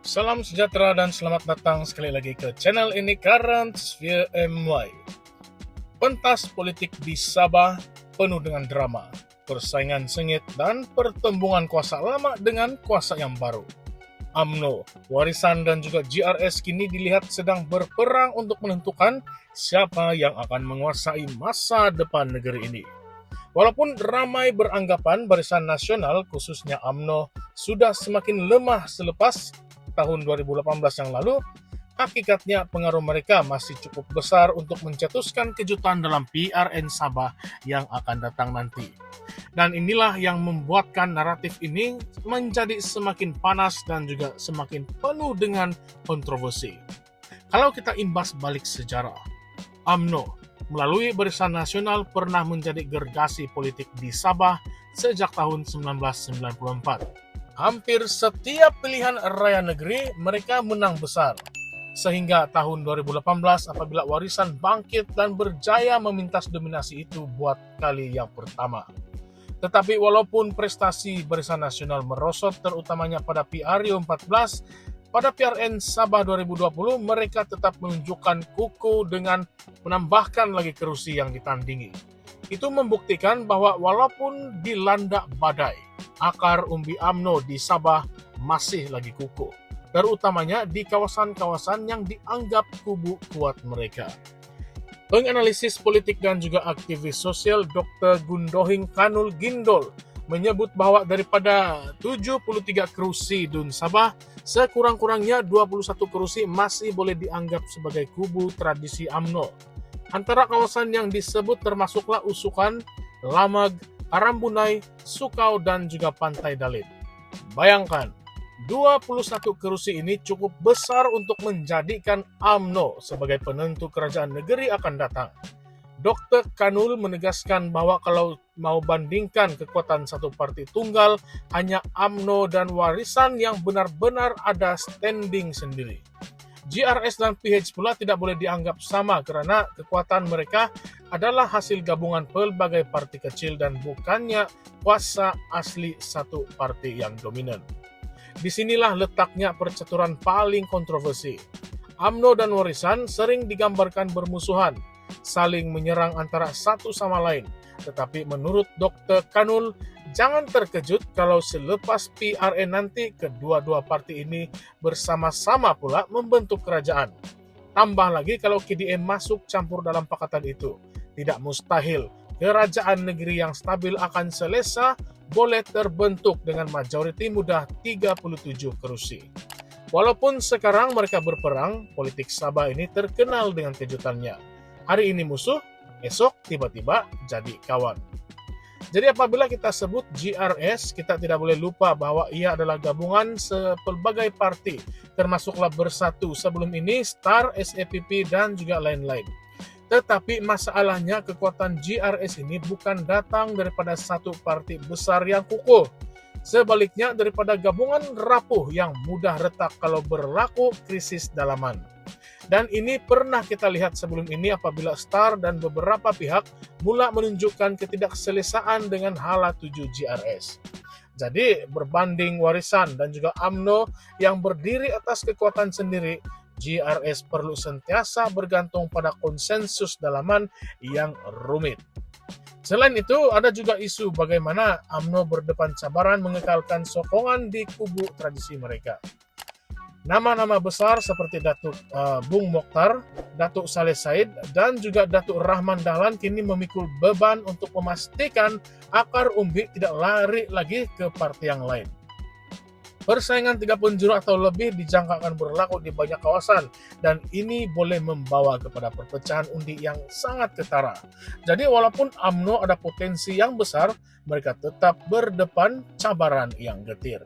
Salam sejahtera dan selamat datang sekali lagi ke channel ini Current Sphere MY. Pentas politik di Sabah penuh dengan drama, persaingan sengit dan pertembungan kuasa lama dengan kuasa yang baru. UMNO, Warisan dan juga GRS kini dilihat sedang berperang untuk menentukan siapa yang akan menguasai masa depan negeri ini. Walaupun ramai beranggapan Barisan Nasional, khususnya UMNO, sudah semakin lemah selepas tahun 2018 yang lalu, hakikatnya pengaruh mereka masih cukup besar untuk mencetuskan kejutan dalam PRN Sabah yang akan datang nanti. Dan inilah yang membuatkan naratif ini menjadi semakin panas dan juga semakin penuh dengan kontroversi. Kalau kita imbas balik sejarah, UMNO melalui Barisan Nasional pernah menjadi gergasi politik di Sabah sejak tahun 1994. Hampir setiap pilihan raya negeri mereka menang besar. Sehingga tahun 2018 apabila Warisan bangkit dan berjaya memintas dominasi itu buat kali yang pertama. Tetapi walaupun prestasi Barisan Nasional merosot terutamanya pada PRU 14, pada PRN Sabah 2020 mereka tetap menunjukkan kuku dengan menambahkan lagi kerusi yang ditandingi. Itu membuktikan bahwa walaupun dilanda badai, akar umbi UMNO di Sabah masih lagi kukuh, terutamanya di kawasan-kawasan yang dianggap kubu kuat mereka. Penganalisis politik dan juga aktivis sosial Dr. Gundohing Kanul Gindol menyebut bahwa daripada 73 kerusi DUN Sabah, sekurang-kurangnya 21 kerusi masih boleh dianggap sebagai kubu tradisi UMNO. Antara kawasan yang disebut termasuklah Usukan, Lamag, Arambunai, Sukau, dan juga Pantai Dalit. Bayangkan, 21 kerusi ini cukup besar untuk menjadikan UMNO sebagai penentu kerajaan negeri akan datang. Dr. Kanul menegaskan bahwa kalau mau bandingkan kekuatan satu parti tunggal, hanya UMNO dan Warisan yang benar-benar ada standing sendiri. GRS dan PH pula tidak boleh dianggap sama karena kekuatan mereka adalah hasil gabungan pelbagai parti kecil dan bukannya kuasa asli satu parti yang dominan. Disinilah letaknya percaturan paling kontroversi. UMNO dan Warisan sering digambarkan bermusuhan, saling menyerang antara satu sama lain. Tetapi menurut Dr. Kanul, jangan terkejut kalau selepas PRN nanti kedua-dua parti ini bersama-sama pula membentuk kerajaan. Tambah lagi kalau KDM masuk campur dalam pakatan itu. Tidak mustahil kerajaan negeri yang stabil akan selesa boleh terbentuk dengan majoriti mudah 37 kerusi. Walaupun sekarang mereka berperang, politik Sabah ini terkenal dengan kejutannya. Hari ini musuh, esok tiba-tiba jadi kawan. Jadi apabila kita sebut GRS, kita tidak boleh lupa bahwa ia adalah gabungan sepelbagai parti, termasuklah Bersatu sebelum ini, STAR, SEPP, dan juga lain-lain. Tetapi masalahnya kekuatan GRS ini bukan datang daripada satu parti besar yang kukuh. Sebaliknya daripada gabungan rapuh yang mudah retak kalau berlaku krisis dalaman. Dan ini pernah kita lihat sebelum ini apabila STAR dan beberapa pihak mula menunjukkan ketidakselesaan dengan hala 7 GRS. Jadi berbanding Warisan dan juga UMNO yang berdiri atas kekuatan sendiri, GRS perlu sentiasa bergantung pada konsensus dalaman yang rumit. Selain itu, ada juga isu bagaimana UMNO berdepan cabaran mengekalkan sokongan di kubu tradisi mereka. Nama-nama besar seperti Datuk Bung Mokhtar, Datuk Saleh Said, dan juga Datuk Rahman Dahlan kini memikul beban untuk memastikan akar umbi tidak lari lagi ke partai yang lain. Persaingan 3 penjuru atau lebih dijangkakan berlaku di banyak kawasan dan ini boleh membawa kepada perpecahan undi yang sangat ketara. Jadi walaupun UMNO ada potensi yang besar, mereka tetap berdepan cabaran yang getir.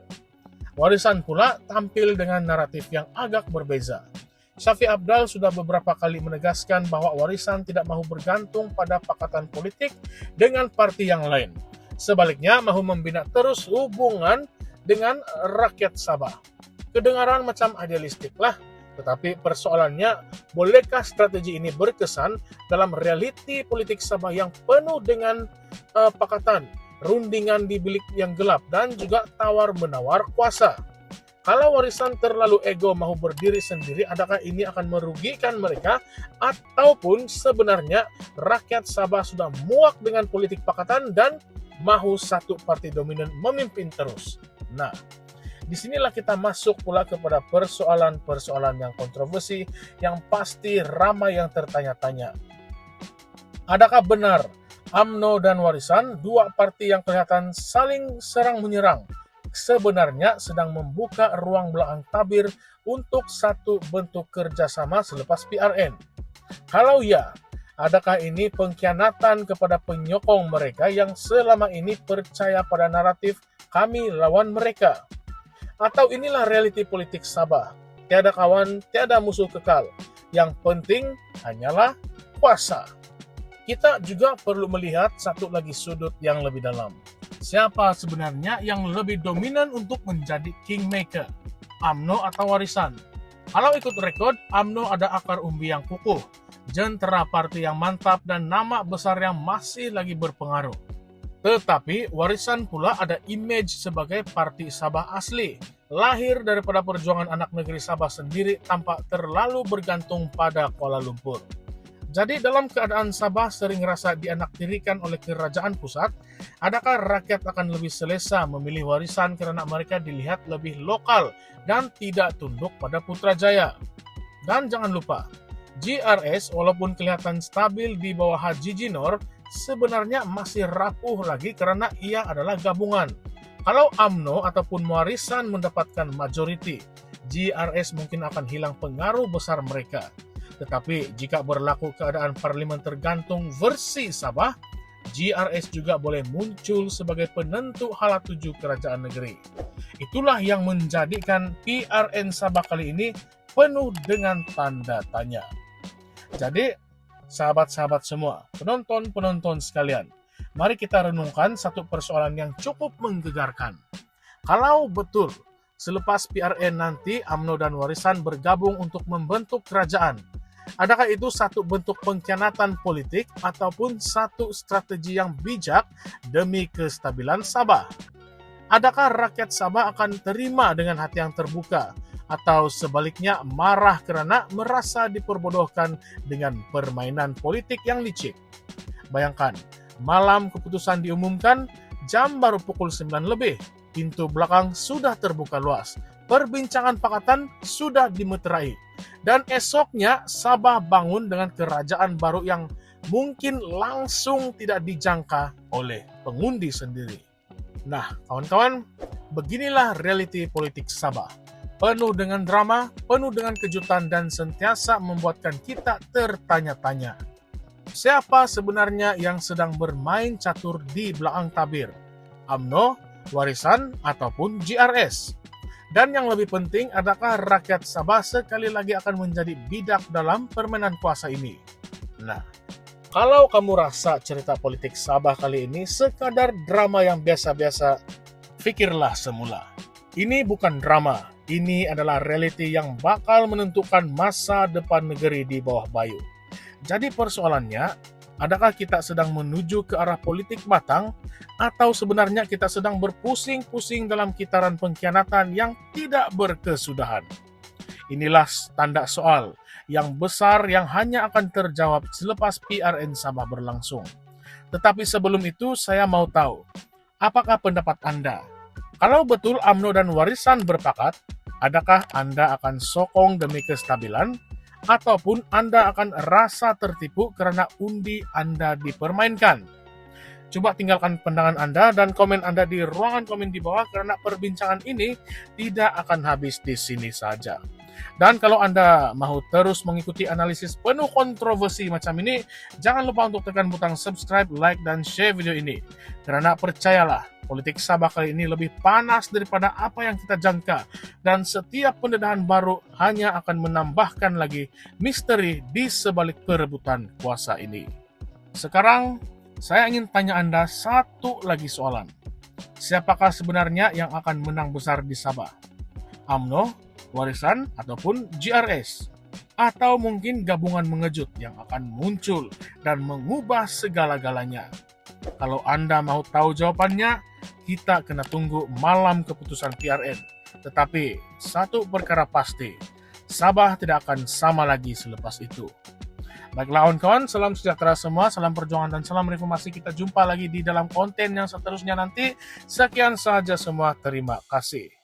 Warisan pula tampil dengan naratif yang agak berbeza. Syafiq Abdal sudah beberapa kali menegaskan bahwa Warisan tidak mahu bergantung pada pakatan politik dengan parti yang lain. Sebaliknya mahu membina terus hubungan dengan rakyat Sabah. Kedengaran macam idealistik lah, tetapi persoalannya bolehkah strategi ini berkesan dalam realiti politik Sabah yang penuh dengan pakatan, rundingan di bilik yang gelap, dan juga tawar-menawar kuasa. Kalau warisan terlalu ego mau berdiri sendiri, adakah ini akan merugikan mereka? Ataupun sebenarnya rakyat Sabah sudah muak dengan politik pakatan dan mau satu partai dominan memimpin terus? Nah, disinilah kita masuk pula kepada persoalan-persoalan yang kontroversi yang pasti ramai yang tertanya-tanya. Adakah benar UMNO dan Warisan, dua partai yang kelihatan saling serang menyerang, sebenarnya sedang membuka ruang belakang tabir untuk satu bentuk kerjasama selepas PRN? Kalau ya, adakah ini pengkhianatan kepada penyokong mereka yang selama ini percaya pada naratif kami lawan mereka? Atau inilah realiti politik Sabah? Tiada kawan, tiada musuh kekal. Yang penting hanyalah kuasa. Kita juga perlu melihat satu lagi sudut yang lebih dalam. Siapa sebenarnya yang lebih dominan untuk menjadi kingmaker? UMNO atau Warisan? Kalau ikut rekod, UMNO ada akar umbi yang kukuh, jentera partai yang mantap, dan nama besar yang masih lagi berpengaruh. Tetapi Warisan pula ada image sebagai partai Sabah asli, lahir daripada perjuangan anak negeri Sabah sendiri tanpa terlalu bergantung pada Kuala Lumpur. Jadi dalam keadaan Sabah sering rasa dianaktirikan oleh kerajaan pusat, adakah rakyat akan lebih selesa memilih Warisan karena mereka dilihat lebih lokal dan tidak tunduk pada Putrajaya? Dan jangan lupa, GRS walaupun kelihatan stabil di bawah Haji Jinor, sebenarnya masih rapuh lagi karena ia adalah gabungan. Kalau UMNO ataupun Warisan mendapatkan majority, GRS mungkin akan hilang pengaruh besar mereka. Tetapi jika berlaku keadaan parlimen tergantung versi Sabah, GRS juga boleh muncul sebagai penentu hala tuju kerajaan negeri. Itulah yang menjadikan PRN Sabah kali ini penuh dengan tanda tanya. Jadi, sahabat-sahabat semua, penonton-penonton sekalian, mari kita renungkan satu persoalan yang cukup menggegarkan. Kalau betul selepas PRN nanti UMNO dan Warisan bergabung untuk membentuk kerajaan, adakah itu satu bentuk pengkhianatan politik ataupun satu strategi yang bijak demi kestabilan Sabah? Adakah rakyat Sabah akan terima dengan hati yang terbuka atau sebaliknya marah karena merasa diperbodohkan dengan permainan politik yang licik? Bayangkan, malam keputusan diumumkan, jam baru pukul 9 lebih, pintu belakang sudah terbuka luas, perbincangan pakatan sudah dimeterai, dan esoknya Sabah bangun dengan kerajaan baru yang mungkin langsung tidak dijangka oleh pengundi sendiri. Nah, kawan-kawan, beginilah realiti politik Sabah. Penuh dengan drama, penuh dengan kejutan, dan sentiasa membuatkan kita tertanya-tanya. Siapa sebenarnya yang sedang bermain catur di belakang tabir? UMNO, Warisan, ataupun GRS? Dan yang lebih penting, adakah rakyat Sabah sekali lagi akan menjadi bidak dalam permainan kuasa ini? Nah, kalau kamu rasa cerita politik Sabah kali ini sekadar drama yang biasa-biasa, pikirlah semula. Ini bukan drama, ini adalah realiti yang bakal menentukan masa depan negeri di bawah Bayu. Jadi persoalannya, adakah kita sedang menuju ke arah politik matang, atau sebenarnya kita sedang berpusing-pusing dalam kitaran pengkhianatan yang tidak berkesudahan? Inilah tanda soal yang besar yang hanya akan terjawab selepas PRN Sabah berlangsung. Tetapi sebelum itu saya mau tahu, apakah pendapat Anda? Kalau betul UMNO dan Warisan berpakat, adakah Anda akan sokong demi kestabilan? Ataupun Anda akan rasa tertipu karena undi Anda dipermainkan? Coba tinggalkan pandangan Anda dan komen Anda di ruangan komen di bawah karena perbincangan ini tidak akan habis di sini saja. Dan kalau Anda mau terus mengikuti analisis penuh kontroversi macam ini, jangan lupa untuk tekan butang subscribe, like, dan share video ini. Karena percayalah, politik Sabah kali ini lebih panas daripada apa yang kita jangka, dan setiap pendedahan baru hanya akan menambahkan lagi misteri di sebalik perebutan kuasa ini. Sekarang, saya ingin tanya Anda satu lagi soalan. Siapakah sebenarnya yang akan menang besar di Sabah? UMNO, Warisan, ataupun GRS? Atau mungkin gabungan mengejut yang akan muncul dan mengubah segala-galanya? Kalau Anda mau tahu jawabannya, kita kena tunggu malam keputusan PRN. Tetapi satu perkara pasti, Sabah tidak akan sama lagi selepas itu. Baiklah kawan, salam sejahtera semua, salam perjuangan dan salam reformasi. Kita jumpa lagi di dalam konten yang seterusnya nanti. Sekian saja semua, terima kasih.